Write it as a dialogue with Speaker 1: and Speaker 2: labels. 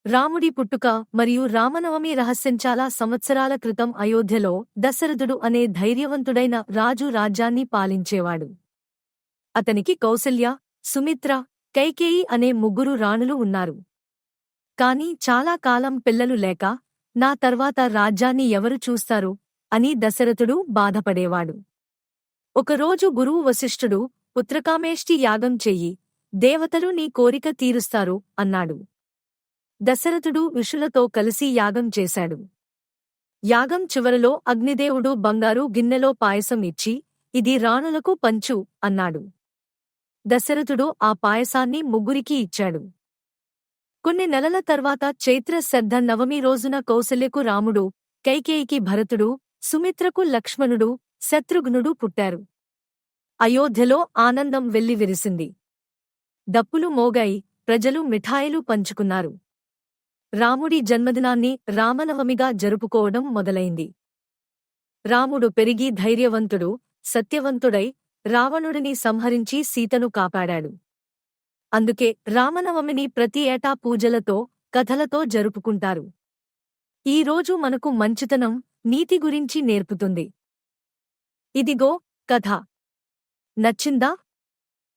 Speaker 1: రాముడి పుట్టుక మరియు రామనవమి రహస్యం. చాలా సంవత్సరాల క్రితం అయోధ్యలో దశరథుడు అనే ధైర్యవంతుడైన రాజు రాజ్యాన్ని పాలించేవాడు. అతనికి కౌసల్య, సుమిత్ర, కైకేయి అనే ముగ్గురు రాణులు ఉన్నారు. కాని చాలా కాలం పిల్లలు లేక నా తర్వాత రాజ్యాన్ని ఎవరు చూస్తారు అని దశరథుడు బాధపడేవాడు. ఒకరోజు గురువు వశిష్ఠుడు, పుత్రకామేష్టి యాగం చెయ్యి, దేవతలు నీ కోరిక తీరుస్తారు అన్నాడు. దశరథుడు ఋషులతో కలిసి యాగం చేశాడు. యాగం చివరలో అగ్నిదేవుడు బంగారు గిన్నెలో పాయసం ఇచ్చి, ఇది రాణులకు పంచు అన్నాడు. దశరథుడు ఆ పాయసాన్ని ముగ్గురికీ ఇచ్చాడు. కొన్ని నెలల తర్వాత చైత్ర శుద్ధ నవమి రోజున కౌసల్యకు రాముడు, కైకేయికి భరతుడు, సుమిత్రకు లక్ష్మణుడు, శత్రుఘ్నుడు పుట్టారు. అయోధ్యలో ఆనందం వెల్లివిరిసింది. దప్పులు మోగాయి, ప్రజలు మిఠాయిలు పంచుకున్నారు. రాముడి జన్మదినాన్ని రామనవమిగా జరుపుకోవడం మొదలైంది. రాముడు పెరిగి ధైర్యవంతుడు, సత్యవంతుడై రావణుడిని సంహరించి సీతను కాపాడాడు. అందుకే రామనవమిని ప్రతి ఏటా పూజలతో, కథలతో జరుపుకుంటారు. ఈ రోజు మనకు మంచితనం, నీతి గురించి నేర్పుతుంది. ఇదిగో కథ. నచ్చిందా?